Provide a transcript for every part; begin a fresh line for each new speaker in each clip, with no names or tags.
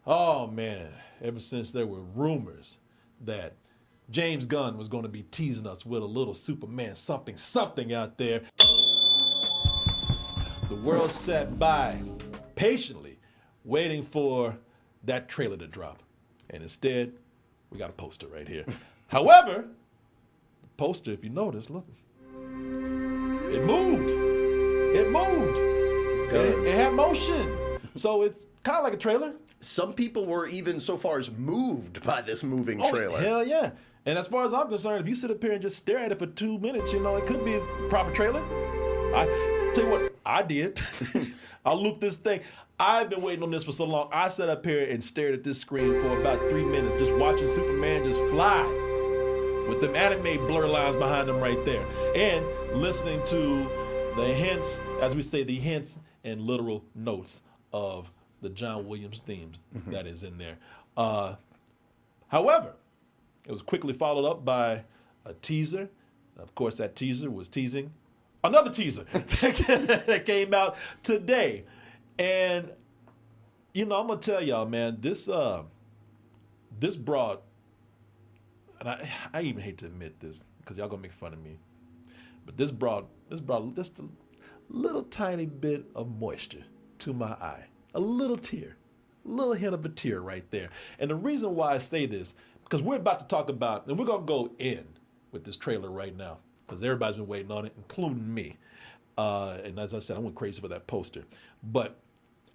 Oh man, ever since there were rumors that James Gunn was going to be teasing us with a little Superman something out there, the world sat by patiently waiting for that trailer to drop. And instead, we got a poster right here. However, the poster, if you notice, look, it moved. It moved. It had motion. So it's kind of like a trailer.
Some people were even so far as moved by this moving trailer.
Hell yeah. And as far as I'm concerned, if you sit up here and just stare at it for 2 minutes, you know, it could be a proper trailer. I tell you what, I did. I looped this thing. I've been waiting on this for so long. I sat up here and stared at this screen for about 3 minutes, just watching Superman just fly with them anime blur lines behind him right there. And listening to the hints, as we say, the hints and literal notes of the John Williams themes that is in there. However, it was quickly followed up by a teaser. Of course, that teaser was teasing another teaser that came out today. And, you know, I'm going to tell y'all, man, this brought, and I even hate to admit this because y'all going to make fun of me, but this brought just a little tiny bit of moisture to my eye. A little tear, a little hint of a tear right there. And the reason why I say this, because we're about to talk about, and we're going to go in with this trailer right now, because everybody's been waiting on it, including me. And as I said, I went crazy for that poster.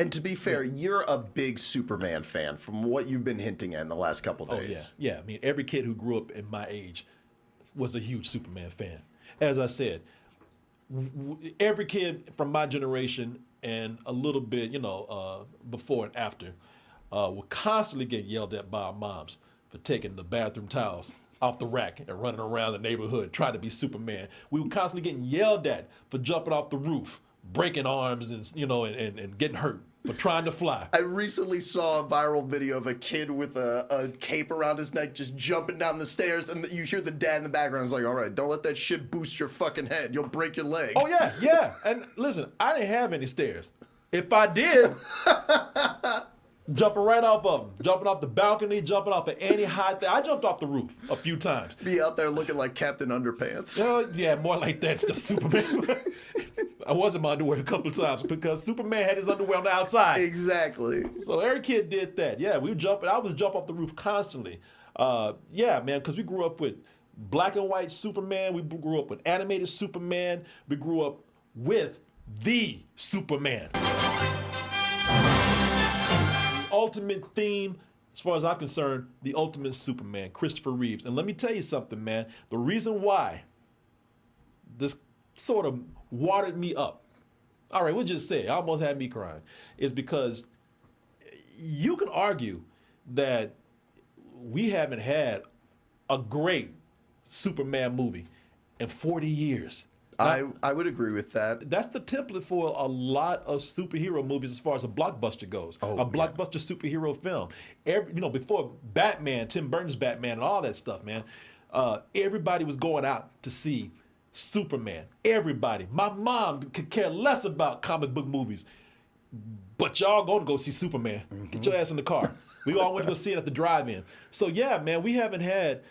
And to be fair, you're a big Superman fan from what you've been hinting at in the last couple days.
Oh, yeah. I mean, every kid who grew up in my age was a huge Superman fan. As I said, every kid from my generation and a little bit, you know, before and after, will constantly get yelled at by our moms for taking the bathroom towels off the rack and running around the neighborhood trying to be Superman. We were constantly getting yelled at for jumping off the roof, breaking arms and, you know, and getting hurt for trying to fly.
I recently saw a viral video of a kid with a cape around his neck just jumping down the stairs, and you hear the dad in the background. It's like, all right, don't let that shit boost your fucking head. You'll break your leg.
Oh, yeah. And listen, I didn't have any stairs. If I did, jumping right off of them, jumping off the balcony, jumping off of any high thing. I jumped off the roof a few times.
Be out there looking like Captain Underpants.
Yeah, more like that stuff, Superman. I was in my underwear a couple of times because Superman had his underwear on the outside.
Exactly.
So every kid did that. Yeah, we jumping. I was jump off the roof constantly. Yeah, man, because we grew up with black and white Superman. We grew up with animated Superman. We grew up with the Superman. Ultimate theme, as far as I'm concerned, the ultimate Superman, Christopher Reeves. And let me tell you something, man. The reason why this sort of watered me up, all right, we'll just say it, almost had me crying, is because you can argue that we haven't had a great Superman movie in 40 years. Now,
I would agree with that.
That's the template for a lot of superhero movies as far as a blockbuster goes. A blockbuster superhero film. Before Batman, Tim Burton's Batman and all that stuff, man, everybody was going out to see Superman. Everybody. My mom could care less about comic book movies, but y'all going to go see Superman. Get your ass in the car. We all went to go see it at the drive-in. So yeah, man, we haven't had,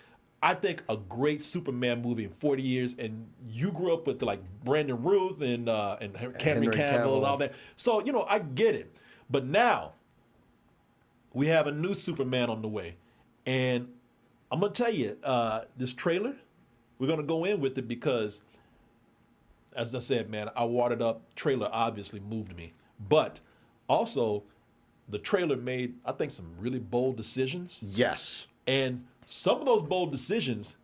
I think, a great Superman movie in 40 years, and you grew up with like Brandon Routh and Henry Cavill and all that. So, you know, I get it. But now we have a new Superman on the way. And I'm going to tell you, this trailer, we're going to go in with it because, as I said, man, I watered up. Trailer obviously moved me. But also, the trailer made, I think, some really bold decisions.
Yes.
And some of those bold decisions,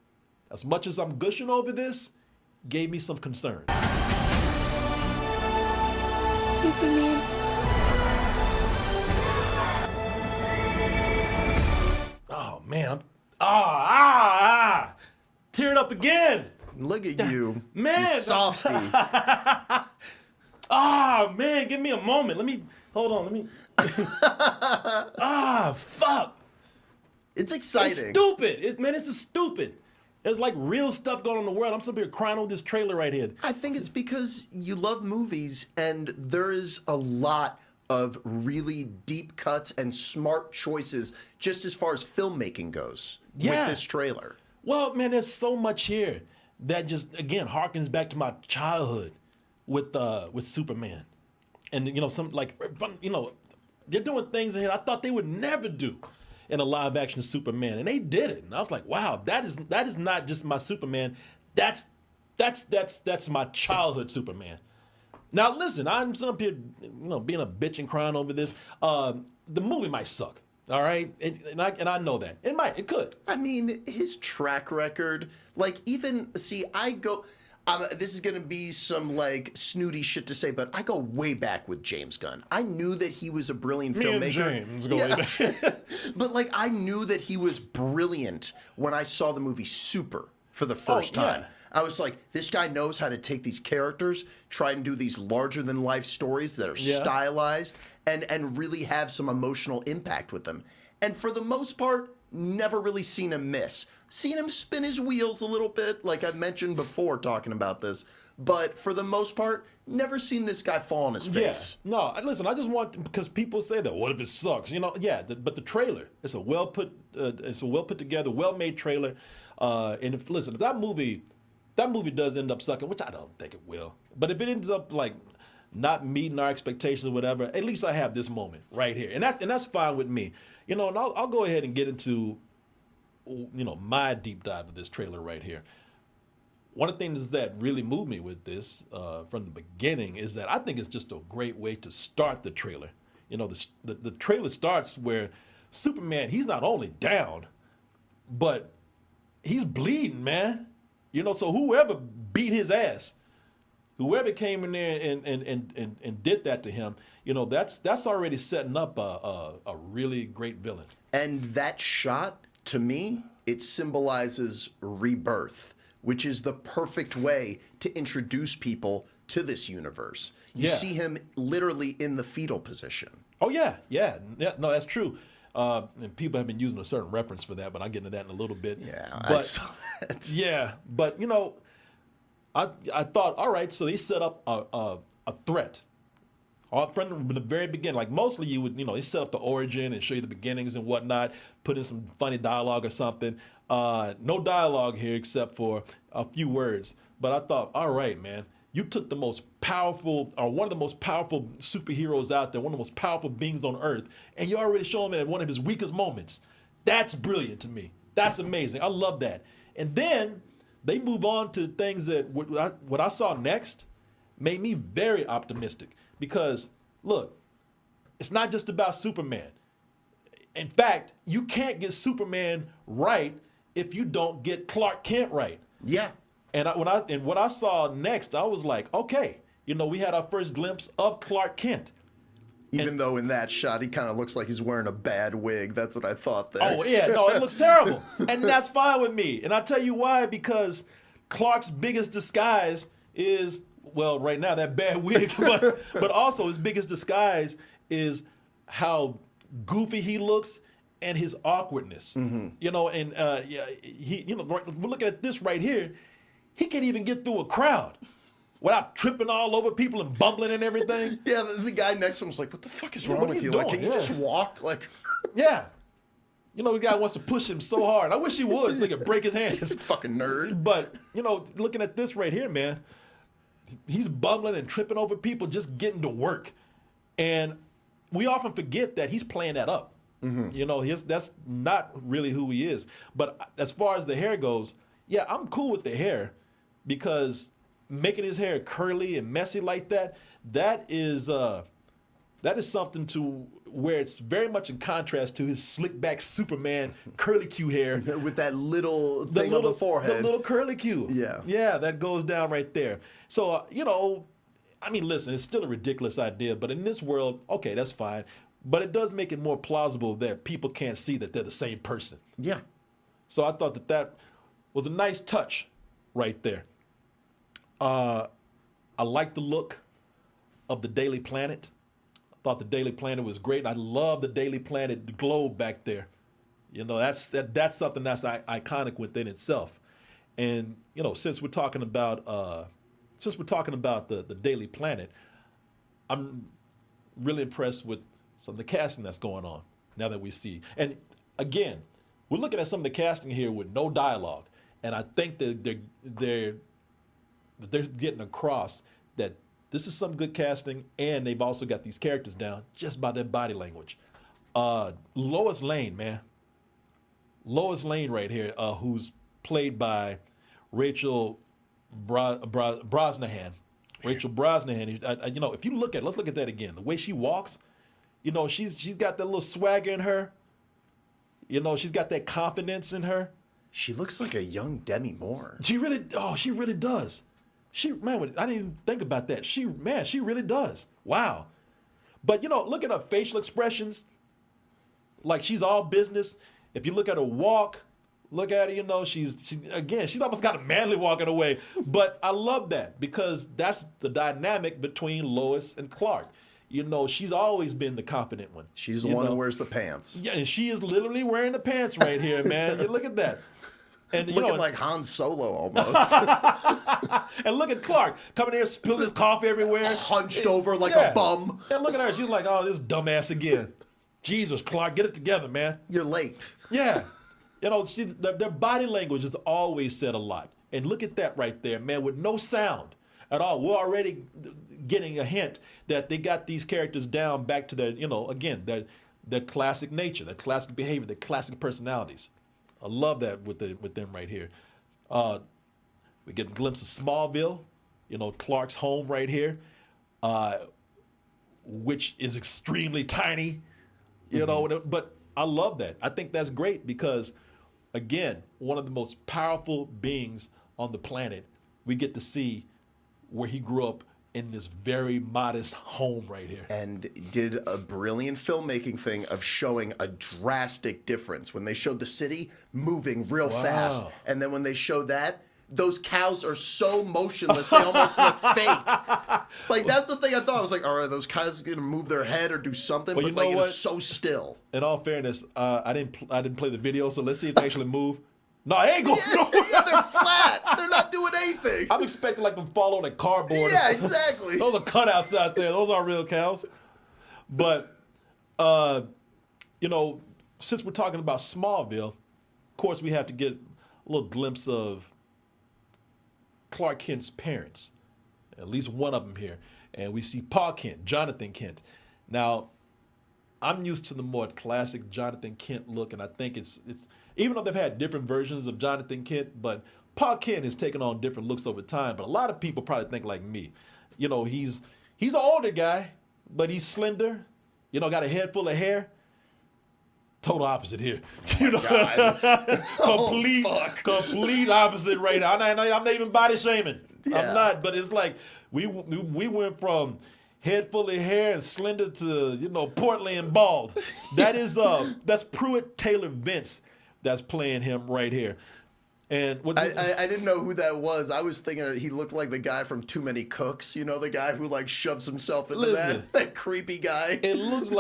as much as I'm gushing over this, gave me some concern.
Superman.
Oh, man. Teared up again.
Look at you.
Man.
You softy.
Man, give me a moment. Hold on. Fuck.
It's exciting.
It's stupid. This is stupid. There's like real stuff going on in the world. I'm sitting here crying over this trailer right here.
I think it's because you love movies and there is a lot of really deep cuts and smart choices just as far as filmmaking goes with this trailer.
Well, man, there's so much here that just, again, harkens back to my childhood with Superman. And, they're doing things in here I thought they would never do in a live action Superman, and they did it. And I was like, wow, that is not just my Superman. That's my childhood Superman. Now listen, I'm sitting up here, being a bitch and crying over this. The movie might suck. All right, and I know that it could.
I mean, his track record, this is gonna be some like snooty shit to say, but I go way back with James Gunn. I knew that he was a brilliant filmmaker.
James go way back.
But like, I knew that he was brilliant when I saw the movie Super for the first time.
Yeah.
I was like, this guy knows how to take these characters, try and do these larger than life stories that are stylized and really have some emotional impact with them. And for the most part, never really seen him miss. Seen him spin his wheels a little bit, like I've mentioned before talking about this. But for the most part, never seen this guy fall on his face.
Yeah. No, listen, I just want, because people say that, what if it sucks? But the trailer, it's a well put together, well made trailer. And if that movie does end up sucking, which I don't think it will. But if it ends up like not meeting our expectations or whatever, at least I have this moment right here, and that's fine with me. And I'll go ahead and get into my deep dive of this trailer right here. One of the things that really moved me with this from the beginning is that I think it's just a great way to start the trailer. The trailer starts where Superman, he's not only down, but he's bleeding, man. So whoever beat his ass, whoever came in there and did that to him, that's already setting up a really great villain.
And that shot, to me, it symbolizes rebirth, which is the perfect way to introduce people to this universe. You see him literally in the fetal position.
Oh, yeah. No, that's true. And people have been using a certain reference for that, but I'll get into that in a little bit.
Yeah,
but,
I saw that.
Yeah, but, I thought, all right, so they set up a threat. From the very beginning, like mostly you would, they set up the origin and show you the beginnings and whatnot, put in some funny dialogue or something. No dialogue here except for a few words. But I thought, all right, man, you took the most powerful, or one of the most powerful superheroes out there, one of the most powerful beings on Earth, and you already show him at one of his weakest moments. That's brilliant to me. That's amazing. I love that. And then they move on to things that what I saw next made me very optimistic. Because, look, it's not just about Superman. In fact, you can't get Superman right if you don't get Clark Kent right.
Yeah.
And what I saw next, I was like, okay, we had our first glimpse of Clark Kent.
Even though in that shot, he kind of looks like he's wearing a bad wig. That's what I thought there.
Oh, yeah. No, it looks terrible. And that's fine with me. And I'll tell you why. Because Clark's biggest disguise is, well, right now, that bad wig. but also his biggest disguise is how goofy he looks and his awkwardness. Mm-hmm. We're looking at this right here. He can't even get through a crowd without tripping all over people and bumbling and everything.
Yeah, the guy next to him was like, what the fuck is wrong with you?
Doing?
Like, can you just walk? Like,
yeah. The guy wants to push him so hard. I wish he would so he could break his hands.
Fucking nerd.
But, looking at this right here, man, he's bumbling and tripping over people just getting to work. And we often forget that he's playing that up. Mm-hmm. That's not really who he is. But as far as the hair goes, yeah, I'm cool with the hair because making his hair curly and messy like that is something to where it's very much in contrast to his slick back Superman curly Q hair
with that little thing on the forehead,
the little curly Q.
Yeah,
that goes down right there. So listen, it's still a ridiculous idea, but in this world, okay, that's fine. But it does make it more plausible that people can't see that they're the same person.
Yeah.
So I thought that was a nice touch right there. I like the look of the Daily Planet. I thought the Daily Planet was great. I love the Daily Planet, the globe back there. That's something that's iconic within itself. And since we're talking about the Daily Planet, really impressed with some of the casting that's going on now that we see. And again, we're looking at some of the casting here with no dialogue, and I think that they're getting across that this is some good casting, and they've also got these characters down just by their body language. Lois Lane, man. Lois Lane right here, who's played by Rachel Brosnahan. Rachel Brosnahan. You know, if you look at, let's look at that again. The way she walks, you know, she's got that little swagger in her. You know, she's got that confidence in her.
She looks like a young Demi Moore.
She really does. I didn't even think about that. She really does. Wow. But, you know, look at her facial expressions. Like, she's all business. If you look at her walk, look at her, you know, she's almost got a manly walk in a way. But I love that because that's the dynamic between Lois and Clark. You know, she's always been the confident one.
She's the one who wears the pants.
Yeah, and she is literally wearing the pants right here, man. You look at that. And
looking like Han Solo almost.
And look at Clark coming here, spilling his coffee everywhere.
Hunched over like a bum.
And look at her. She's like, oh, this dumbass again. Jesus, Clark, get it together, man.
You're late.
Yeah. You know, their body language has always said a lot. And look at that right there, man, with no sound at all. We're already getting a hint that they got these characters down back to their, you know, again, their classic nature, their classic behavior, their classic personalities. I love that with them right here. We get a glimpse of Smallville, you know, Clark's home right here, which is extremely tiny, you know, but I love that. I think that's great because, again, one of the most powerful beings on the planet, we get to see where he grew up in this very modest home right here.
And did a brilliant filmmaking thing of showing a drastic difference. When they showed the city moving real fast, and then when they showed that, those cows are so motionless, they almost look fake. Like, that's the thing I thought. I was like, all right, those cows going to move their head or do something?
Well,
but
you know
like,
what?
it was so still.
In all fairness, I didn't play the video, so let's see if they actually move. No, they ain't going to.
Yeah, they're flat. They're not doing anything.
I'm expecting like them fall on a cardboard.
Yeah, exactly.
Those are cutouts out there. Those aren't real cows. But, you know, since we're talking about Smallville, of course we have to get a little glimpse of Clark Kent's parents, at least one of them here. And we see Pa Kent, Jonathan Kent. Now, I'm used to the more classic Jonathan Kent look, and I think it's even though they've had different versions of Jonathan Kent, but Pa Kent has taken on different looks over time. But a lot of people probably think like me. You know, he's an older guy, but he's slender, you know, got a head full of hair. Total opposite here. You know, complete opposite right now. I'm not even body shaming. Yeah. I'm not, but it's like we went from head full of hair and slender to, you know, portly and bald. That is that's Pruitt Taylor Vince that's playing him right here. And
I didn't know who that was. I was thinking he looked like the guy from Too Many Cooks. You know, the guy who like shoves himself into that creepy guy.
It looks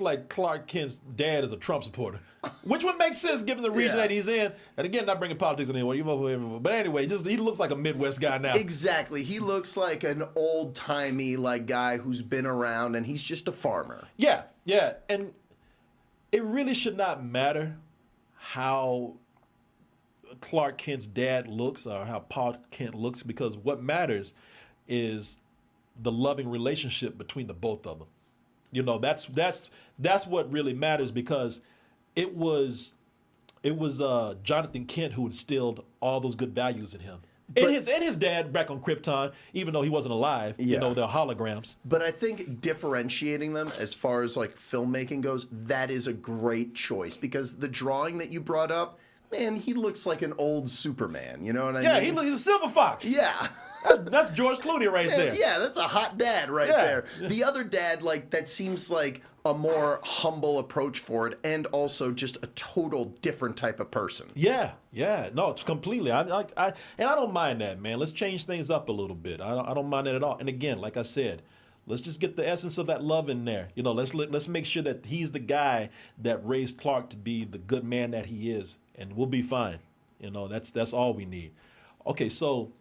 like Clark Kent's dad is a Trump supporter, which would make sense given the region that he's in. And again, not bringing politics in anyway. But anyway, he looks like a Midwest guy now.
Exactly. He looks like an old-timey like guy who's been around, and he's just a farmer.
Yeah, yeah. And it really should not matter how Clark Kent's dad looks or how Pa Kent looks, because what matters is the loving relationship between the both of them. You know, that's what really matters, because it was Jonathan Kent who instilled all those good values in him. And his dad back on Krypton, even though he wasn't alive, you know, they're holograms.
But I think differentiating them as far as like filmmaking goes, that is a great choice, because the drawing that you brought up, man, he looks like an old Superman. You know what I mean?
Yeah, he's a silver fox.
Yeah.
That's George Clooney right there.
Yeah, that's a hot dad right there. The other dad, like, that seems like a more humble approach for it, and also just a total different type of person.
Yeah, no, it's completely. And I don't mind that, man. Let's change things up a little bit. I don't mind that at all. And again, like I said, let's just get the essence of that love in there. You know, let's make sure that he's the guy that raised Clark to be the good man that he is, and we'll be fine. You know, that's all we need. Okay, so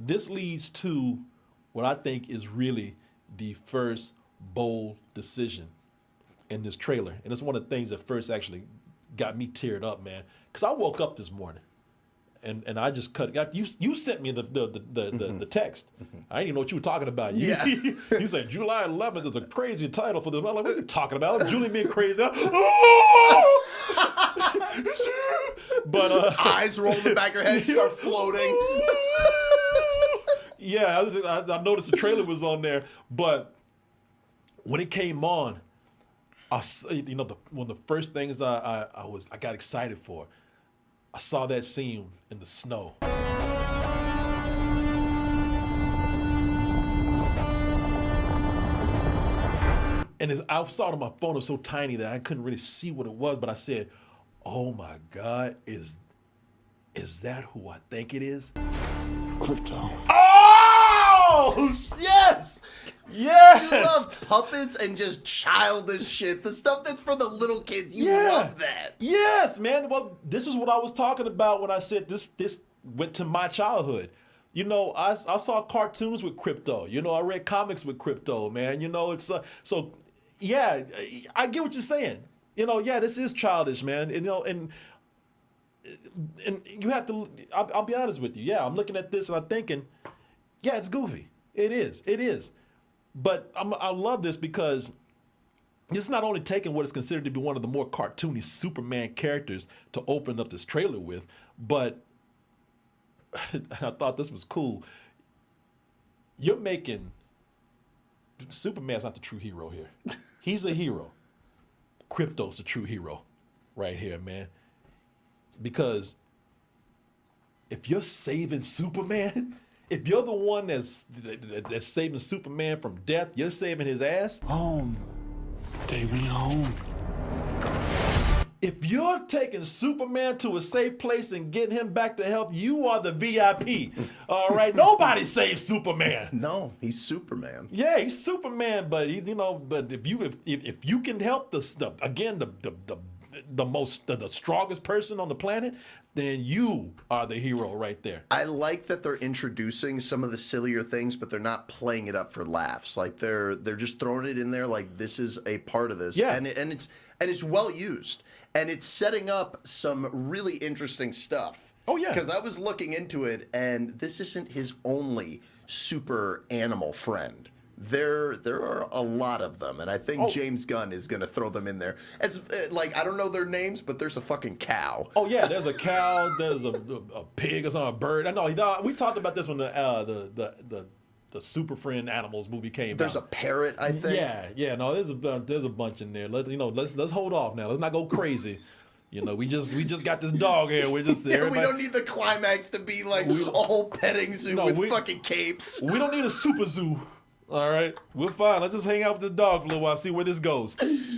this leads to what I think is really the first bold decision in this trailer. And it's one of the things that first actually got me teared up, man. Because I woke up this morning and I just you sent me the text. I didn't even know what you were talking about. You said July 11th is a crazy title for this. I'm like, what are you talking about? Julie being crazy. But
eyes roll in the back of her head, start floating.
Yeah, I noticed the trailer was on there, but when it came on, one of the first things I got excited for, I saw that scene in the snow. And I saw it on my phone. It was so tiny that I couldn't really see what it was, but I said, "Oh my God, is that who I think it is?"
Krypto.
Oh yes, yes.
You love puppets and just childish shit. The stuff that's for the little kids. You love that.
Yes, man. Well, this is what I was talking about when I said this went to my childhood. You know, I saw cartoons with Krypto. You know, I read comics with Krypto, man. You know, it's so yeah, I get what you're saying. You know, yeah, this is childish, man. You know, and you have to, I'll be honest with you. Yeah, I'm looking at this and I'm thinking, yeah, it's goofy. It is. But I love this because it's not only taking what is considered to be one of the more cartoony Superman characters to open up this trailer with, but I thought this was cool. You're making, Superman's not the true hero here. He's a hero. Krypto's the true hero right here, man. Because if you're saving Superman, if you're the one that's saving Superman from death, you're saving his ass.
Home. Take me home.
If you're taking Superman to a safe place and getting him back to health, you are the VIP. All right, nobody saves Superman.
No, he's Superman.
Yeah, he's Superman, but but if you can help the strongest person on the planet, then you are the hero right there.
I like that they're introducing some of the sillier things, but they're not playing it up for laughs. Like they're just throwing it in there like this is a part of this.
Yeah.
And it's well used. And it's setting up some really interesting stuff.
Oh yeah.
Because I was looking into it, and this isn't his only super animal friend. There are a lot of them, and I think James Gunn is going to throw them in there. As like, I don't know their names, but there's a fucking cow.
Oh yeah, there's a cow, there's a pig or something, a bird. I know we talked about this when the Super Friend Animals movie came out.
There's a parrot, I think.
Yeah. No, there's a bunch in there. Let's hold off now. Let's not go crazy. You know, we just got this dog here. We're just there.
We don't need the climax to be like a whole petting zoo with fucking capes.
We don't need a super zoo. All right, we're fine. Let's just hang out with the dog for a little while, see where this goes.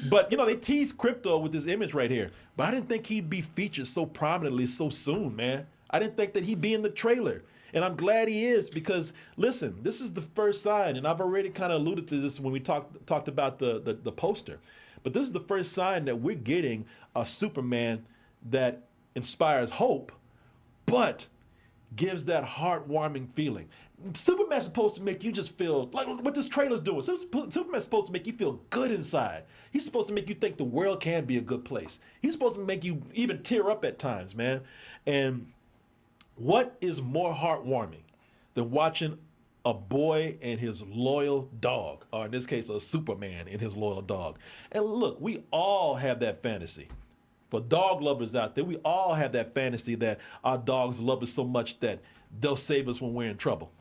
But they teased Krypto with this image right here. But I didn't think he'd be featured so prominently so soon, man. I didn't think that he'd be in the trailer. And I'm glad he is because, listen, this is the first sign, and I've already kind of alluded to this when we talked about the poster. But this is the first sign that we're getting a Superman that inspires hope, but gives that heartwarming feeling. Superman's supposed to make you just feel like what this trailer's doing. Superman's supposed to make you feel good inside. He's supposed to make you think the world can be a good place. He's supposed to make you even tear up at times, man. And what is more heartwarming than watching a boy and his loyal dog, or in this case, a Superman and his loyal dog? And look, we all have that fantasy. For dog lovers out there, we all have that fantasy that our dogs love us so much that they'll save us when we're in trouble.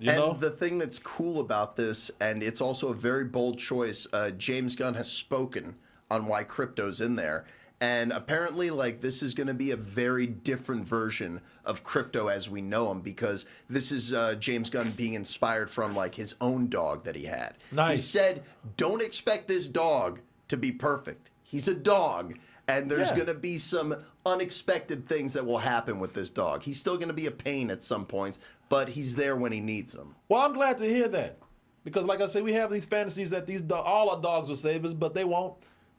You know?
The thing that's cool about this, and it's also a very bold choice, James Gunn has spoken on why Krypto's in there. And apparently, this is going to be a very different version of Krypto as we know him, because this is James Gunn being inspired from, his own dog that he had.
Nice.
He said, don't expect this dog to be perfect. He's a dog. And there's going to be some unexpected things that will happen with this dog. He's still going to be a pain at some points, but he's there when he needs them.
Well, I'm glad to hear that. Because like I say, we have these fantasies that all our dogs will save us, but they won't.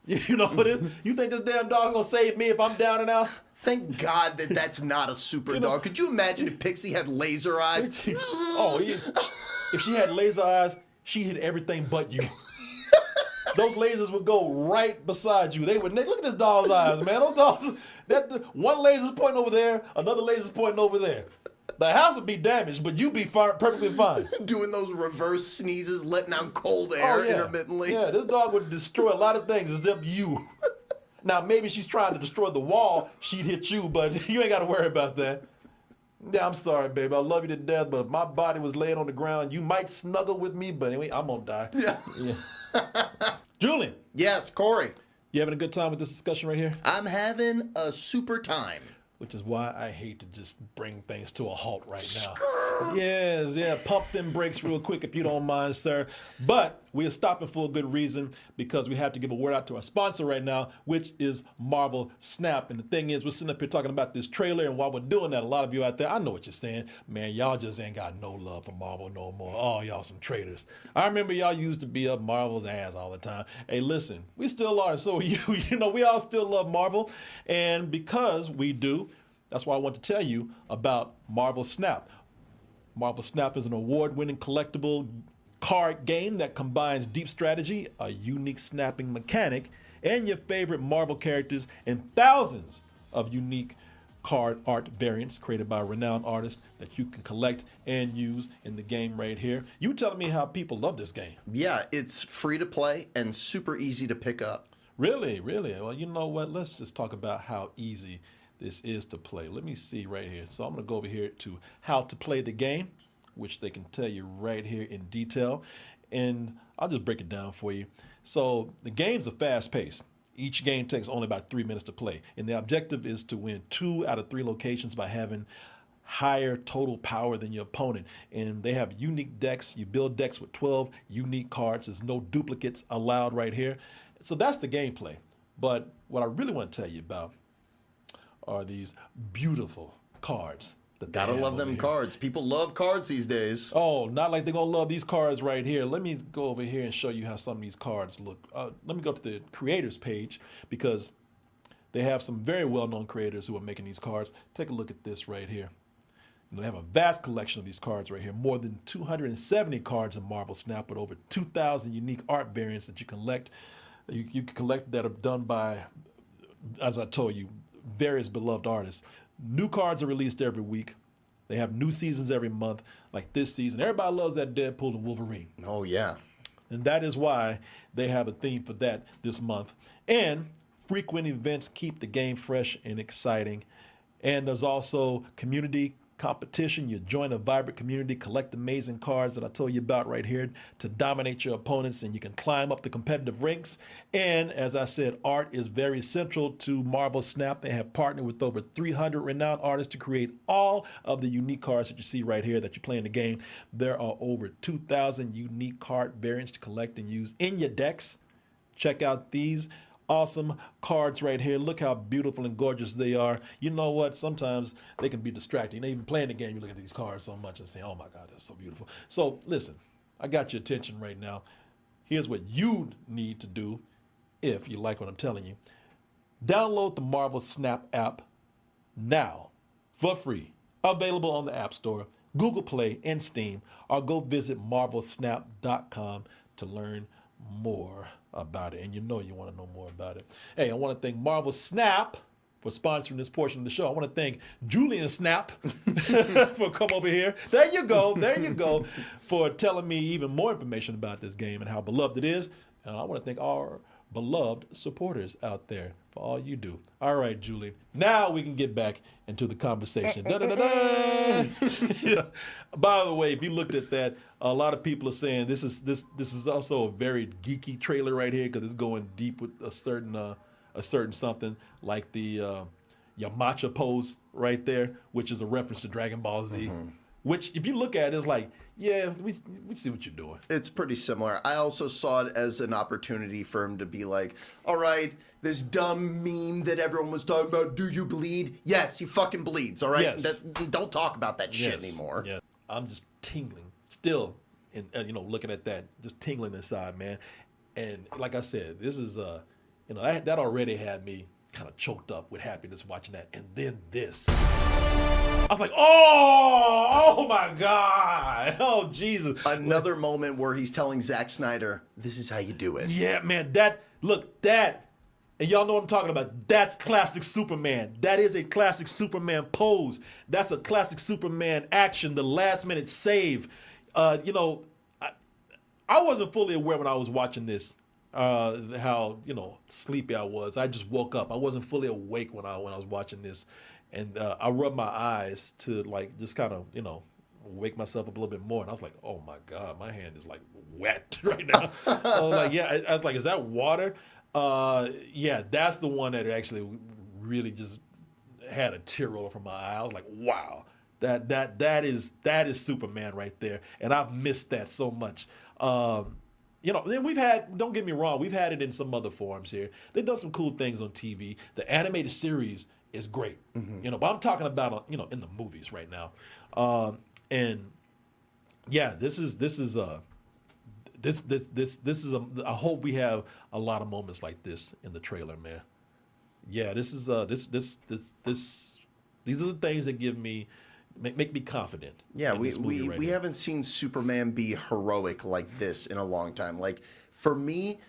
You know what it is? You think this damn dog's going to save me if I'm down and out?
Thank God that that's not a super dog. Could you imagine if Pixie had laser eyes?
If she had laser eyes, she hit everything but you. those lasers would go right beside you. They would look at this dog's eyes, man. Those dogs, one laser's pointing over there, another laser's pointing over there. The house would be damaged, but you'd be perfectly fine.
Doing those reverse sneezes, letting out cold air intermittently.
Yeah, this dog would destroy a lot of things except you. Now, maybe she's trying to destroy the wall, she'd hit you, but you ain't got to worry about that. Yeah, I'm sorry, baby. I love you to death, but if my body was laying on the ground, you might snuggle with me, but anyway, I'm going to die. Yeah. Julian.
Yes, Corey.
You having a good time with this discussion right here?
I'm having a super time.
Which is why I hate to just bring things to a halt right now. Yes, pump them brakes real quick if you don't mind, sir. But we are stopping for a good reason because we have to give a word out to our sponsor right now, which is Marvel Snap. And the thing is, we're sitting up here talking about this trailer, and while we're doing that, a lot of you out there, I know what you're saying. Man, y'all just ain't got no love for Marvel no more. Oh, y'all some traitors. I remember y'all used to be up Marvel's ass all the time. Hey, listen, we still are, and so are you. You know, we all still love Marvel. And because we do, that's why I want to tell you about Marvel Snap. Marvel Snap is an award-winning collectible card game that combines deep strategy, a unique snapping mechanic, and your favorite Marvel characters, and thousands of unique card art variants created by renowned artists that you can collect and use in the game right here. You telling me how people love this game.
Yeah, it's free to play and super easy to pick up.
Really? Well, you know what? Let's just talk about how easy this is to play. Let me see right here. So I'm going to go over here to how to play the game, which they can tell you right here in detail. And I'll just break it down for you. So the game's a fast pace. Each game takes only about 3 minutes to play. And the objective is to win 2 out of 3 locations by having higher total power than your opponent. And they have unique decks. You build decks with 12 unique cards. There's no duplicates allowed right here. So that's the gameplay. But what I really want to tell you about are these beautiful cards.
Gotta love them cards. People love cards these days.
Oh, not like they're gonna love these cards right here. Let me go over here and show you how some of these cards look. Let me go to the creators page because they have some very well-known creators who are making these cards. Take a look at this right here. And they have a vast collection of these cards right here. More than 270 cards in Marvel Snap with over 2,000 unique art variants that you collect. You can collect that are done by, as I told you, various beloved artists. New cards are released every week. They have new seasons every month, like this season. Everybody loves that Deadpool and Wolverine.
Oh, yeah.
And that is why they have a theme for that this month. And frequent events keep the game fresh and exciting. And there's also community competition. You join a vibrant community, collect amazing cards that I told you about right here to dominate your opponents, and you can climb up the competitive ranks. And as I said, art is very central to Marvel Snap. They have partnered with over 300 renowned artists to create all of the unique cards that you see right here that you play in the game. There are over 2,000 unique card variants to collect and use in your decks. Check out these awesome cards right here. Look how beautiful and gorgeous they are. You know what? Sometimes they can be distracting. They even playing the game, you look at these cards so much and say, oh my God, that's so beautiful. So listen, I got your attention right now. Here's what you need to do if you like what I'm telling you. Download the Marvel Snap app now for free. Available on the App Store, Google Play, and Steam. Or go visit marvelsnap.com to learn more about it. And you know you want to know more about it. Hey, I want to thank Marvel Snap for sponsoring this portion of the show. I want to thank Julian Snap for coming over here. There you go, for telling me even more information about this game and how beloved it is. And I want to thank our beloved supporters out there for all you do. All right, Julian. Now we can get back into the conversation. By the way, if you looked at that, a lot of people are saying this is also a very geeky trailer right here because it's going deep with a certain something like the Yamacha pose right there, which is a reference to Dragon Ball Z. Mm-hmm. Which, if you look at it, it's like, yeah, we see what you're doing.
It's pretty similar. I also saw it as an opportunity for him to be like, all right, this dumb meme that everyone was talking about, do you bleed? Yes, he fucking bleeds, all right?
Yes.
Don't talk about that shit anymore.
Yeah. I'm just tingling still, and looking at that, just tingling inside, man. And like I said, this is, that already had me kind of choked up with happiness watching that. And then this. I was like, oh my God. Oh, Jesus.
Another moment where he's telling Zack Snyder, this is how you do it.
Yeah, man. And y'all know what I'm talking about. That's classic Superman. That is a classic Superman pose. That's a classic Superman action, the last minute save. I wasn't fully aware when I was watching this how sleepy I was. I just woke up. I wasn't fully awake when I was watching this, and I rubbed my eyes to just kind of wake myself up a little bit more. And I was like, oh my God, my hand is like wet right now. I was like, yeah. I was like, is that water? Yeah, that's the one that actually really just had a tear roll from my eye. I was like, wow, that is Superman right there, and I've missed that so much. Then we've had, don't get me wrong, we've had it in some other forms here. They've done some cool things on TV. The animated series is great, but I'm talking about in the movies right now, and yeah, this is I hope we have a lot of moments like this in the trailer, man. Yeah, these are the things that make me confident.
Yeah, we haven't seen Superman be heroic like this in a long time. Like, for me,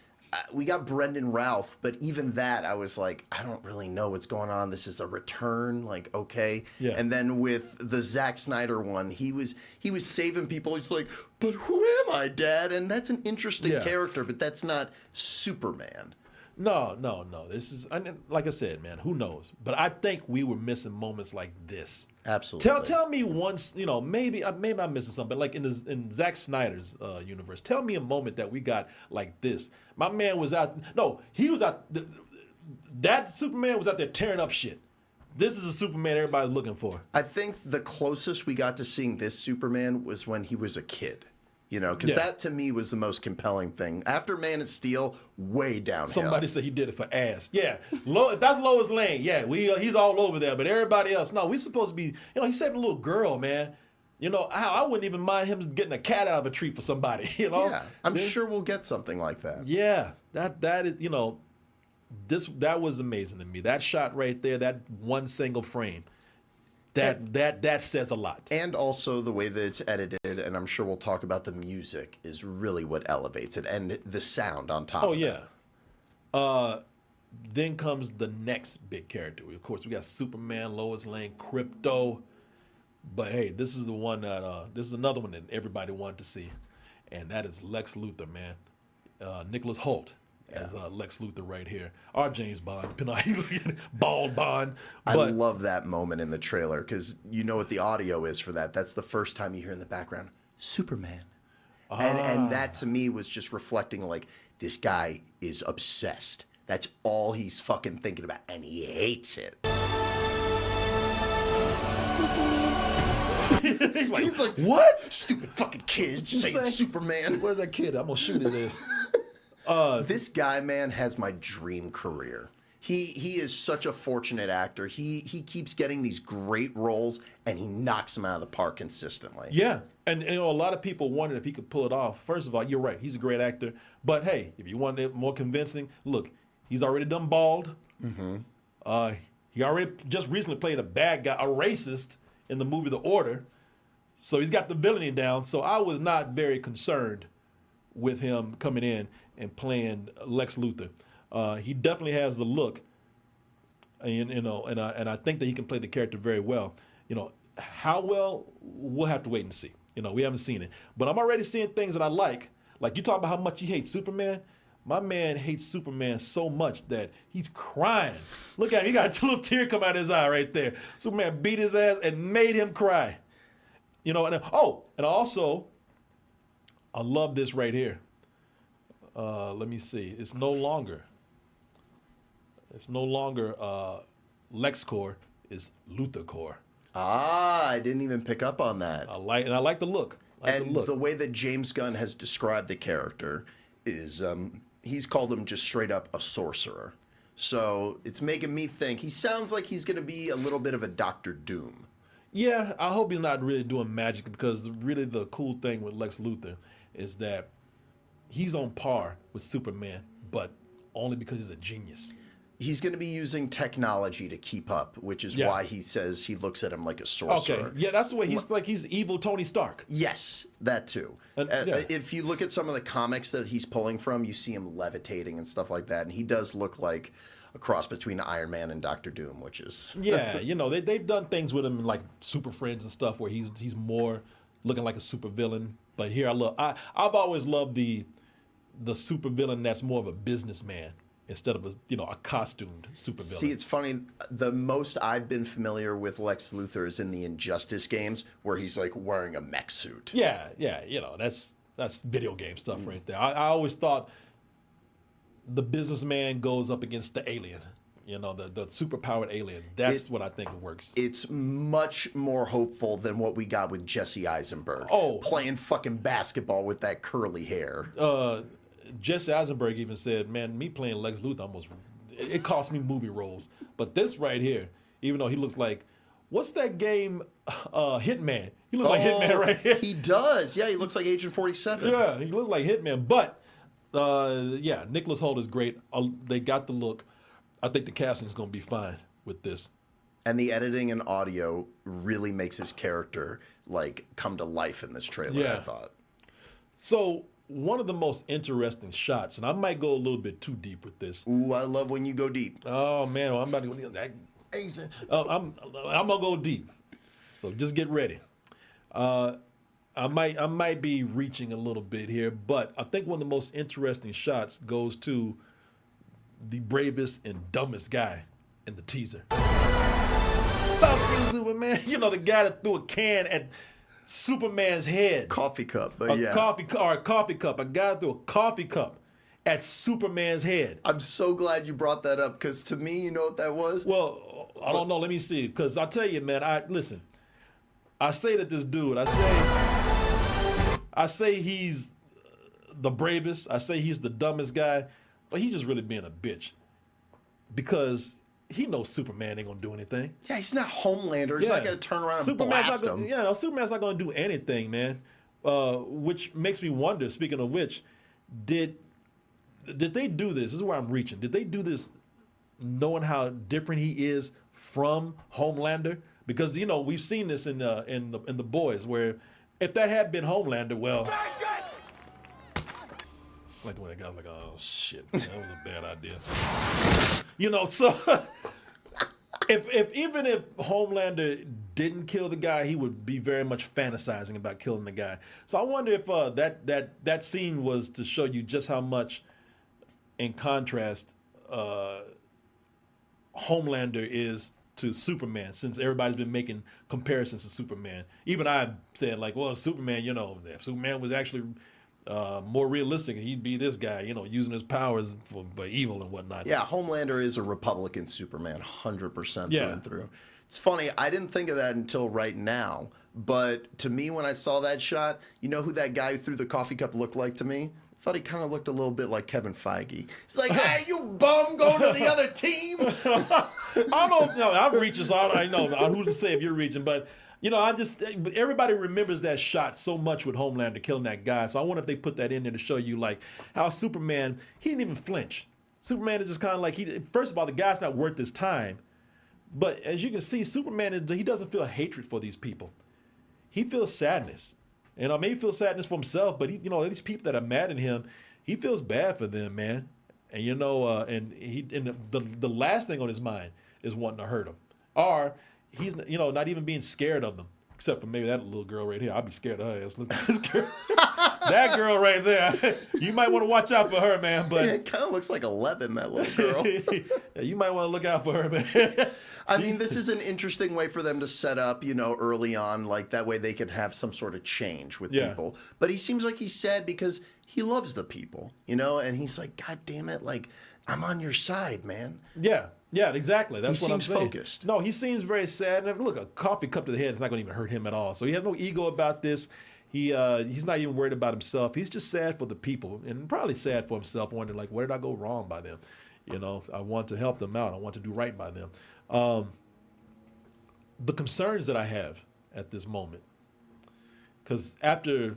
we got Brendan Routh, but even that, I was like, I don't really know what's going on. This is a return, like, okay.
Yeah.
And then with the Zack Snyder one, he was saving people. He's like, but who am I, Dad? And that's an interesting character, but that's not Superman.
No. This is, like I said, man, who knows? But I think we were missing moments like this.
Absolutely.
Tell me once, maybe I'm missing something. Like in Zack Snyder's universe, tell me a moment that we got like this. My man was out. No, he was out. That Superman was out there tearing up shit. This is a Superman everybody's looking for.
I think the closest we got to seeing this Superman was when he was a kid. Because that to me was the most compelling thing. After Man of Steel, way downhill.
Somebody said he did it for ass. Yeah, if that's Lois Lane, yeah, he's all over there. But everybody else, no, we supposed to be. He's saving a little girl, man. I wouldn't even mind him getting a cat out of a tree for somebody.
Yeah, I'm sure we'll get something like that.
Yeah, that is that was amazing to me. That shot right there, that one single frame. That says a lot. And
also the way that it's edited, and I'm sure we'll talk about the music, is really what elevates it, and the sound on top of it.
Oh, yeah. Then comes the next big character. Of course, we got Superman, Lois Lane, Krypto. But hey, this is the one this is another one that everybody wanted to see, and that is Lex Luthor, man. Nicholas Hoult. As Lex Luthor right here. Or James Bond, depending on how you look at it. Bald Bond.
I love that moment in the trailer because you know what the audio is for that. That's the first time you hear in the background, Superman. And that to me was just reflecting like, this guy is obsessed. That's all he's fucking thinking about, and he hates it. He's like, what? Stupid fucking kid saying Superman.
Where's that kid? I'm going to shoot his ass.
This guy, man, has my dream career. He is such a fortunate actor. He keeps getting these great roles, and he knocks them out of the park consistently.
Yeah, and a lot of people wondered if he could pull it off. First of all, you're right. He's a great actor. But hey, if you want it more convincing, look, he's already done Bald. Mm-hmm. He already just recently played a bad guy, a racist, in the movie The Order. So he's got the villainy down. So I was not very concerned with him coming in and playing Lex Luthor. He definitely has the look, and I think that he can play the character very well. How well, we'll have to wait and see. We haven't seen it, but I'm already seeing things that I like. Like you talk about how much he hates Superman. My man hates Superman so much that he's crying. Look at him; he got a little tear come out of his eye right there. Superman beat his ass and made him cry. And also, I love this right here. Let me see. It's no longer LexCorp. It's LuthorCorp.
I didn't even pick up on that.
I like the look.
The way that James Gunn has described the character is he's called him just straight up a sorcerer. So it's making me think he sounds like he's going to be a little bit of a Dr. Doom.
Yeah, I hope he's not really doing magic, because really the cool thing with Lex Luthor is that he's on par with Superman, but only because he's a genius.
He's going to be using technology to keep up, which is why he says he looks at him like a sorcerer.
Okay, yeah, that's the way he's evil Tony Stark.
Yes, that too. If you look at some of the comics that he's pulling from, you see him levitating and stuff like that, and he does look like a cross between Iron Man and Doctor Doom, which is
yeah, they've done things with him like Super Friends and stuff where he's more looking like a super villain. But here I've always loved the super villain that's more of a businessman instead of a costumed supervillain.
See, it's funny. The most I've been familiar with Lex Luthor is in the Injustice games, where he's like wearing a mech suit.
Yeah, that's video game stuff right there. I always thought the businessman goes up against the alien, the superpowered alien. That's what I think works.
It's much more hopeful than what we got with Jesse Eisenberg. Playing fucking basketball with that curly hair.
Jesse Eisenberg even said, man, me playing Lex Luthor it cost me movie roles. But this right here, even though he looks like, what's that game, Hitman? He looks like Hitman right here.
He does. Yeah, he looks like Agent 47.
Yeah, he looks like Hitman. But, Nicholas Hoult is great. They got the look. I think the casting is going to be fine with this.
And the editing and audio really makes his character, come to life in this trailer, I thought.
So, one of the most interesting shots, and I might go a little bit too deep with this.
Ooh, I love when you go deep.
Oh man, I'm about to go deep. I'm gonna go deep. So just get ready. I might be reaching a little bit here, but I think one of the most interesting shots goes to the bravest and dumbest guy in the teaser. Fuck you, Superman. The guy that threw a can at Superman's head.
Coffee cup, but
a coffee cup. A guy threw a coffee cup at Superman's head.
I'm so glad you brought that up, because to me, you know what that was?
Well, I don't know. Let me see. Because I'll tell you, man, I say that this dude, I say he's the bravest. I say he's the dumbest guy, but he's just really being a bitch. Because he knows Superman ain't gonna do anything.
Yeah, he's not Homelander. He's not gonna turn around and blast him.
Superman's not gonna do anything, man. Which makes me wonder. Speaking of which, did they do this? This is where I'm reaching. Did they do this knowing how different he is from Homelander? Because we've seen this in the Boys, where if that had been Homelander, well. Like the way that guy was like, oh shit, that was a bad idea. So even if Homelander didn't kill the guy, he would be very much fantasizing about killing the guy. So I wonder if that scene was to show you just how much, in contrast, Homelander is to Superman, since everybody's been making comparisons to Superman. Even I said, Superman, if Superman was actually more realistic, he'd be this guy, using his powers for evil and whatnot.
Yeah, Homelander is a Republican Superman, 100% through and through. It's funny, I didn't think of that until right now, but to me, when I saw that shot, you know who that guy who threw the coffee cup looked like to me? I thought he kind of looked a little bit like Kevin Feige. He's like, hey, you bum going to the other team?
I don't know. I'm reaching, so I know who's to say if you're reaching, but everybody remembers that shot so much with Homelander killing that guy. So I wonder if they put that in there to show you how Superman, he didn't even flinch. Superman is just kind of first of all, the guy's not worth his time. But as you can see, Superman, he doesn't feel hatred for these people. He feels sadness. Maybe he feels sadness for himself, but these people that are mad at him, he feels bad for them, man. And the last thing on his mind is wanting to hurt them. Or he's not even being scared of them, except for maybe that little girl right here. I'd be scared of her ass. That girl right there, you might want to watch out for her, man. But
it kind of looks like 11, that little girl.
Yeah, you might want to look out for her, man.
I mean, this is an interesting way for them to set up, early on, that way they could have some sort of change with people. But he seems like he's sad because he loves the people, and he's like, God damn it, I'm on your side, man.
Yeah, exactly. That's what I'm saying.
He seems focused.
No, he seems very sad. And look, a coffee cup to the head is not going to even hurt him at all. So he has no ego about this. He's not even worried about himself. He's just sad for the people, and probably sad for himself, wondering where did I go wrong by them? I want to help them out. I want to do right by them. The concerns that I have at this moment, because after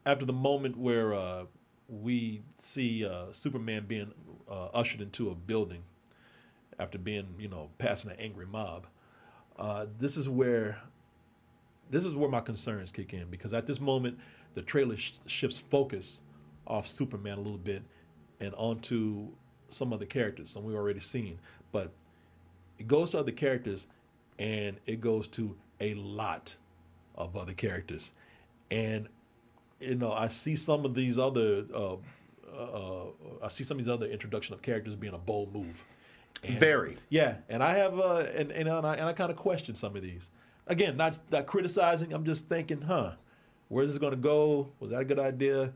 the moment where we see Superman being ushered into a building after being, passing an angry mob. This is where my concerns kick in, because at this moment the trailer shifts focus off Superman a little bit and onto some other characters, some we've already seen. But it goes to other characters, and it goes to a lot of other characters. And I see some of these other introduction of characters being a bold move. And,
Very.
Yeah, and I have and I kind of question some of these. Again, not criticizing. I'm just thinking, where's this going to go? Was that a good idea?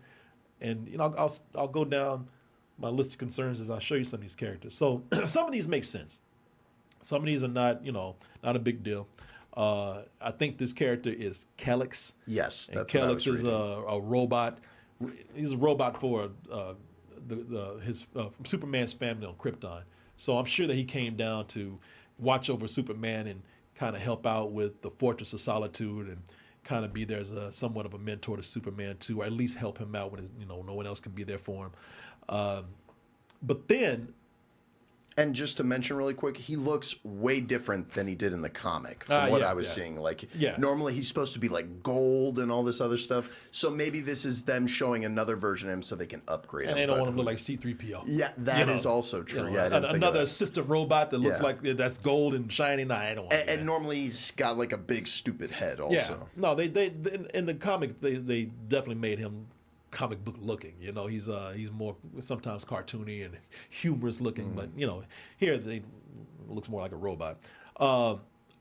And I'll go down my list of concerns as I show you some of these characters. So some of these make sense. Some of these are not a big deal. I think this character is Kellex.
Yes,
and
that's what I was
Kellex is
reading.
a robot. He's a robot for his Superman's family on Krypton. So I'm sure that he came down to watch over Superman and kind of help out with the Fortress of Solitude and kind of be there as somewhat of a mentor to Superman too, or at least help him out when no one else can be there for him. But then.
And just to mention really quick, he looks way different than he did in the comic from what I was seeing. Normally he's supposed to be like gold and all this other stuff. So maybe this is them showing another version of him so they can upgrade him.
And they don't want him to look like C-3PO.
Yeah, that is also true. I didn't think
another
of that.
assistant robot that looks like that's gold and shiny. Nah, I don't want
And normally he's got like a big stupid head also.
Yeah. No, they in the comic they definitely made him comic book looking. He's more sometimes cartoony and humorous looking, but here they looks more like a robot.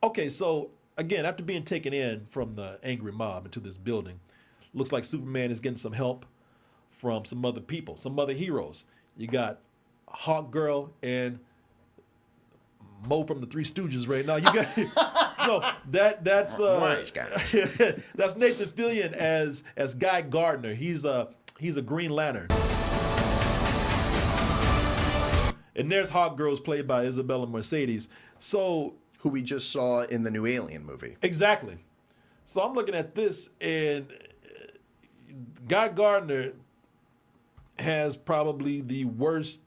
Okay, so again, after being taken in from the angry mob into this building, looks like Superman is getting some help from some other people, some other heroes. You got Hawk Girl and Mo from the Three Stooges right now. You got that's that's Nathan Fillion as Guy Gardner. He's a Green Lantern. And there's Hawk Girls played by Isabella Mercedes. So
who we just saw in the new Alien movie.
Exactly. So I'm looking at this, and Guy Gardner has probably the worst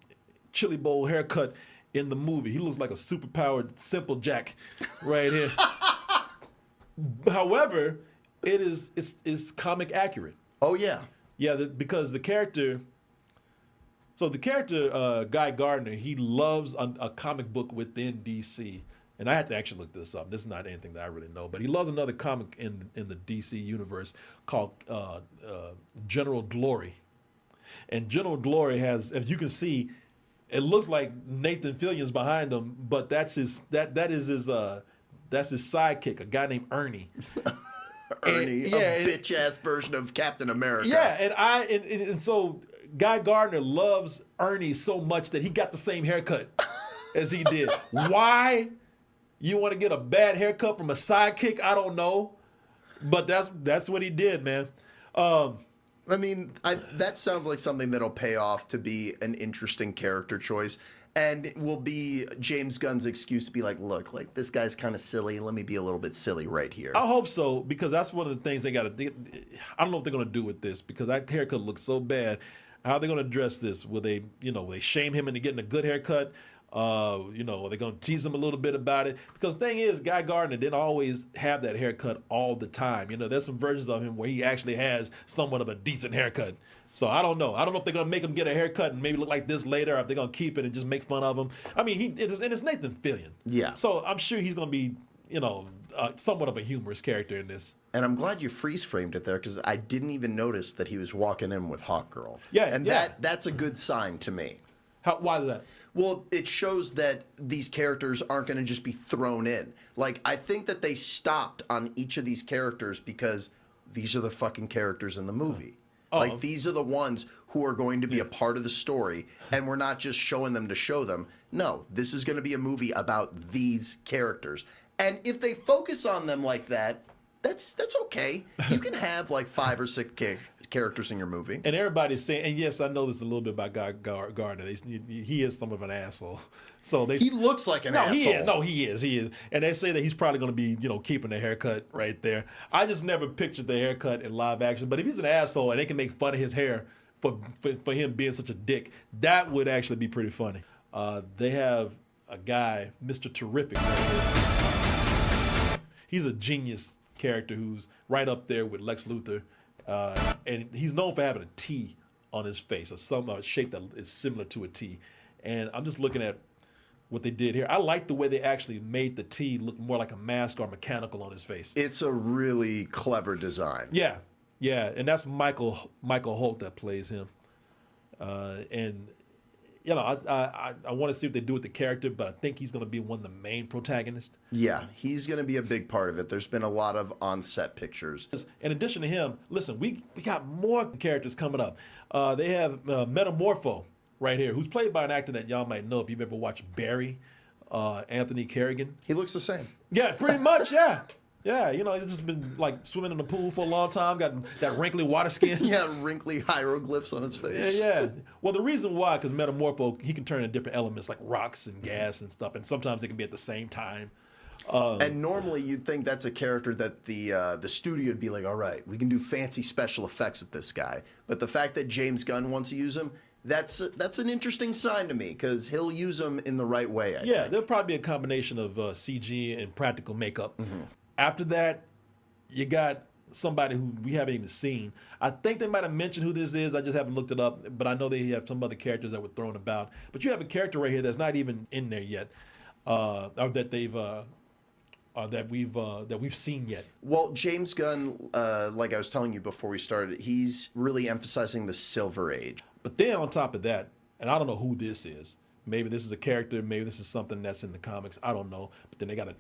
chili bowl haircut in the movie. He looks like a superpowered Simple Jack right here. However, it's comic accurate.
Oh yeah.
Yeah, because the character. So the character Guy Gardner, he loves a comic book within DC, and I had to actually look this up. This is not anything that I really know, but he loves another comic in the DC universe called General Glory, and General Glory has, as you can see, it looks like Nathan Fillion's behind him, but that's his sidekick, a guy named Ernie.
Ernie, a bitch ass version of Captain America.
Yeah, and so Guy Gardner loves Ernie so much that he got the same haircut as he did. Why you want to get a bad haircut from a sidekick? I don't know, but that's what he did, man.
I mean, that sounds like something that'll pay off to be an interesting character choice, and it will be James Gunn's excuse to be like, look, like this guy's kind of silly. Let me be a little bit silly right here.
I hope so, because that's one of the things they got to. I don't know what they're going to do with this, because that haircut looks so bad. How are they going to address this? Will they shame him into getting a good haircut? Are they going to tease him a little bit about it? Because the thing is, Guy Gardner didn't always have that haircut all the time. There's some versions of him where he actually has somewhat of a decent haircut. So I don't know. I don't know if they're going to make him get a haircut and maybe look like this later, or if they're going to keep it and just make fun of him. I mean, it's Nathan Fillion.
Yeah.
So I'm sure he's going to be, somewhat of a humorous character in this.
And I'm glad you freeze framed it there, because I didn't even notice that he was walking in with Hawk Girl.
Yeah,
and that's a good sign to me.
Why is that?
Well, it shows that these characters aren't going to just be thrown in. Like, I think that they stopped on each of these characters because these are the fucking characters in the movie. Like, these are the ones who are going to be a part of the story, and we're not just showing them to show them. No, this is going to be a movie about these characters. And if they focus on them like that, that's okay. You can have like 5 or 6 characters in your movie.
And everybody's saying, and yes, I know this a little bit about Guy Gardner. He is some of an asshole. So he
looks like an asshole.
He is. And they say that he's probably going to be, keeping the haircut right there. I just never pictured the haircut in live action. But if he's an asshole and they can make fun of his hair for him being such a dick. That would actually be pretty funny. They have a guy, Mr. Terrific. He's a genius character who's right up there with Lex Luthor, and he's known for having a T on his face, or some shape that is similar to a T. And I'm just looking at what they did here. I like the way they actually made the T look more like a mask or mechanical on his face.
It's a really clever design.
Yeah, and that's Michael Holt that plays him. And you know, I want to see what they do with the character, but I think he's going to be one of the main protagonists.
Yeah, he's going to be a big part of it. There's been a lot of on-set pictures.
In addition to him, listen, we got more characters coming up. They have Metamorpho right here, who's played by an actor that y'all might know if you've ever watched Barry, Anthony Carrigan.
He looks the same.
Yeah, pretty much, yeah. Yeah, you know, he's just been like swimming in the pool for a long time, got that wrinkly water skin.
Yeah, wrinkly hieroglyphs on his face.
Yeah. Well, the reason why, because Metamorpho, he can turn into different elements like rocks and gas and stuff, and sometimes they can be at the same time.
And normally you'd think that's a character that the studio would be like, all right, we can do fancy special effects with this guy. But the fact that James Gunn wants to use him, that's an interesting sign to me, because he'll use him in the right way, I think.
There'll probably be a combination of CG and practical makeup. Mm-hmm. After that, you got somebody who we haven't even seen. I think they might have mentioned who this is. I just haven't looked it up. But I know they have some other characters that were thrown about. But you have a character right here that's not even in there yet, or that they've that we've seen yet.
Well, James Gunn, like I was telling you before we started, he's really emphasizing the Silver Age.
But then on top of that, and I don't know who this is. Maybe this is a character. Maybe this is something that's in the comics. I don't know. But then they got a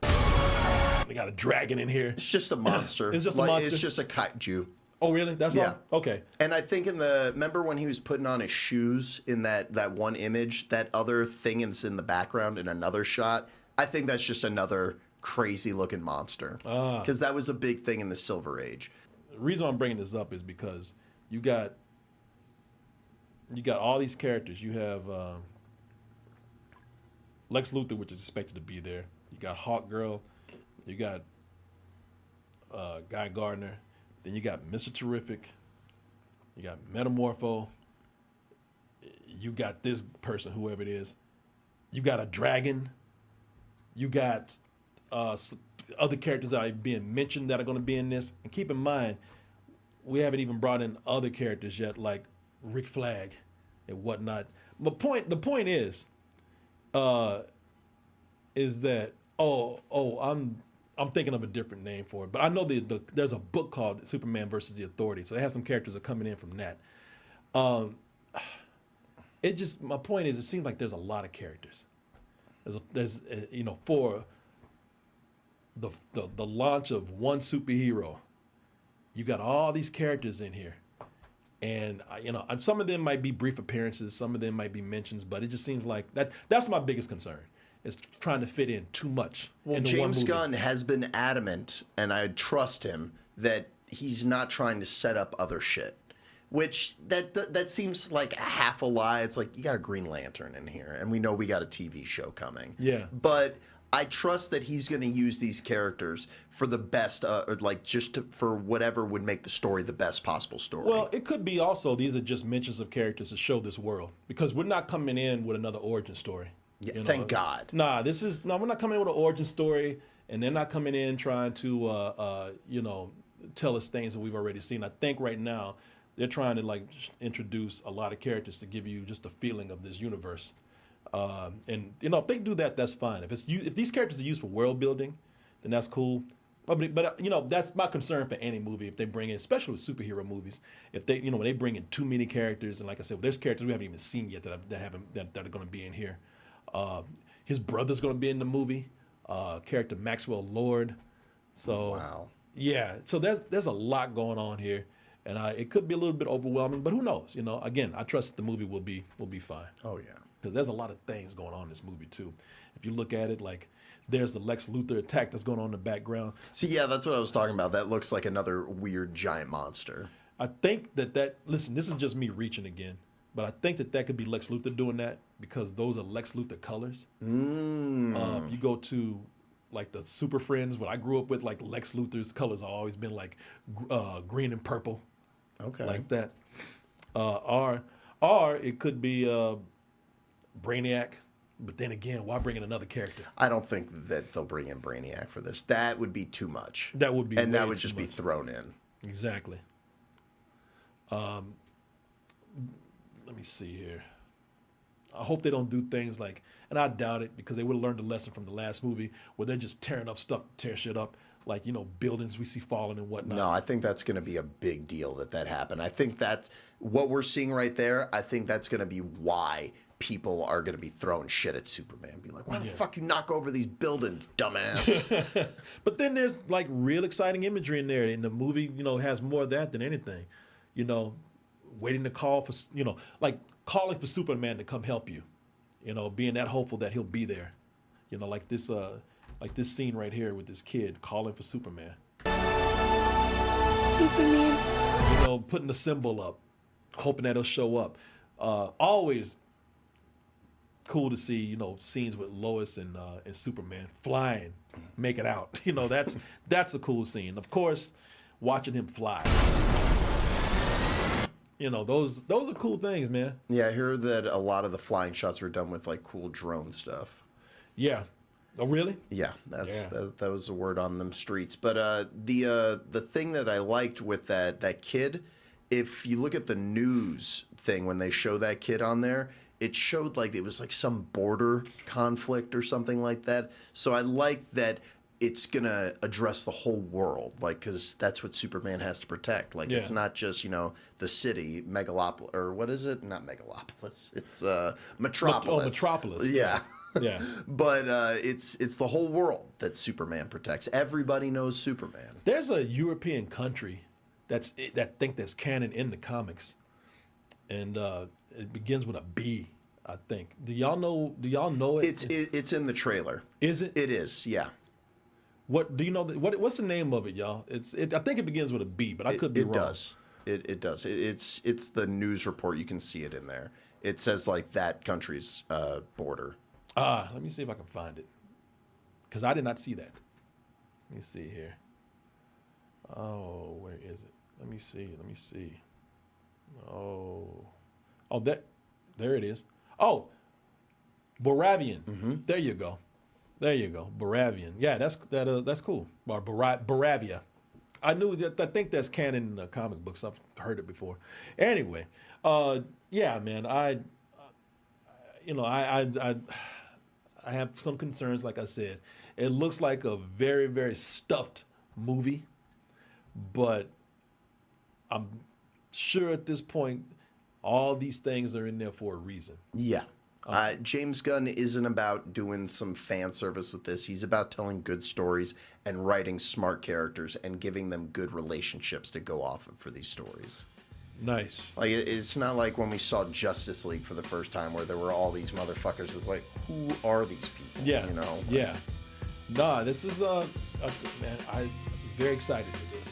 dragon in here.
It's just a monster.
It's just a monster.
It's just a kaiju.
Oh, really? That's all? Okay.
And I think remember when he was putting on his shoes in that one image, that other thing is in the background in another shot? I think that's just another crazy looking monster. Because that was a big thing in the Silver Age.
The reason I'm bringing this up is because you got all these characters. You have Lex Luthor, which is expected to be there. You got Hawkgirl. You got Guy Gardner. Then you got Mr. Terrific. You got Metamorpho. You got this person, whoever it is. You got a dragon. You got other characters that are being mentioned that are going to be in this. And keep in mind, we haven't even brought in other characters yet, like Rick Flag and whatnot. The point is that I'm thinking of a different name for it, but I know there's a book called Superman versus the Authority, so they have some characters that are coming in from that. My point is, it seems like there's a lot of characters. There's for the launch of one superhero, you got all these characters in here, and some of them might be brief appearances, some of them might be mentions, but it just seems like that's my biggest concern. Is trying to fit in too much.
Well, James Gunn has been adamant, and I trust him, that he's not trying to set up other shit. Which, that seems like half a lie. It's like, you got a Green Lantern in here, and we know we got a TV show coming.
Yeah.
But I trust that he's going to use these characters for the best, for whatever would make the story the best possible story.
Well, it could be also, these are just mentions of characters to show this world. Because we're not coming in with another origin story.
Yeah, thank God.
We're not coming in with an origin story, and they're not coming in trying to, tell us things that we've already seen. I think right now they're trying to introduce a lot of characters to give you just a feeling of this universe. And if they do that, that's fine. If these characters are used for world building, then that's cool. But that's my concern for any movie if they bring in, especially with superhero movies, if they when they bring in too many characters, and like I said, there's characters we haven't even seen yet that are going to be in here. His brother's going to be in the movie, character Maxwell Lord. So
wow.
Yeah, so there's a lot going on here, and it could be a little bit overwhelming, but who knows? Again, I trust the movie will be fine.
Oh yeah,
because there's a lot of things going on in this movie too. If you look at it, there's the Lex Luthor attack that's going on in the background.
See, yeah, that's what I was talking about. That looks like another weird giant monster.
I think listen, this is just me reaching again, but I think that could be Lex Luthor doing that, because those are Lex Luthor colors. You go to the Super Friends, what I grew up with, Lex Luthor's colors have always been green and purple.
Okay.
Like that. Or it could be Brainiac. But then again, why bring in another character?
I don't think that they'll bring in Brainiac for this. That would be too much.
That would be,
and that
way
would
too
just be
much.
thrown in.
Exactly. Let me see here. I hope they don't do things like, and I doubt it because they would have learned a lesson from the last movie where they're just tearing up stuff, tear shit up, like, you know, buildings we see falling and whatnot.
No, I think that's going to be a big deal that happened. I think that's what we're seeing right there. I think that's going to be why people are going to be throwing shit at Superman. Be like, why the fuck you knock over these buildings, dumbass?
But then there's like real exciting imagery in there, and the movie, you know, has more of that than anything. You know, waiting to call for, you know, like calling for Superman to come help you. You know, being that hopeful that he'll be there. You know, like this scene right here with this kid calling for Superman.
Superman.
You know, putting the symbol up, hoping that he'll show up. Always cool to see, you know, scenes with Lois and Superman flying, making out. You know, that's a cool scene. Of course, watching him fly. You know, those are cool things, man.
Yeah, I heard that a lot of the flying shots were done with like cool drone stuff.
Yeah. Oh, really?
Yeah, that was the word on them streets. But the thing that I liked with that kid, if you look at the news thing when they show that kid on there, it showed like it was like some border conflict or something like that. So I like that it's gonna address the whole world, like, because that's what Superman has to protect. Like, it's not just, you know, the city, Megalopolis, or what is it? Not Megalopolis. It's Metropolis.
Metropolis.
Yeah.
Yeah.
But it's the whole world that Superman protects. Everybody knows Superman.
There's a European country that think that's canon in the comics, and it begins with a B, I think. Do y'all know it?
It's in the trailer.
Is it?
It is. Yeah.
What do you know? What's the name of it, y'all? I think it begins with a B, but I could be wrong.
It does. It's the news report. You can see it in there. It says like that country's border.
Let me see if I can find it, because I did not see that. Let me see here. Oh, where is it? Let me see. Oh, there it is. Oh, Boravian.
Mm-hmm.
There you go. Boravian. Yeah, that's cool. Or Boravia. I knew that. I think that's canon in the comic books. I've heard it before. Anyway, yeah, man. I have some concerns. Like I said, it looks like a very, very stuffed movie, but I'm sure at this point, all these things are in there for a reason.
Yeah. James Gunn isn't about doing some fan service with this. He's about telling good stories and writing smart characters and giving them good relationships to go off of for these stories.
Nice.
Like, it's not like when we saw Justice League for the first time where there were all these motherfuckers. It's like, who are these people?
Yeah.
You know?
Yeah. Nah, this is, man, I'm very excited for this.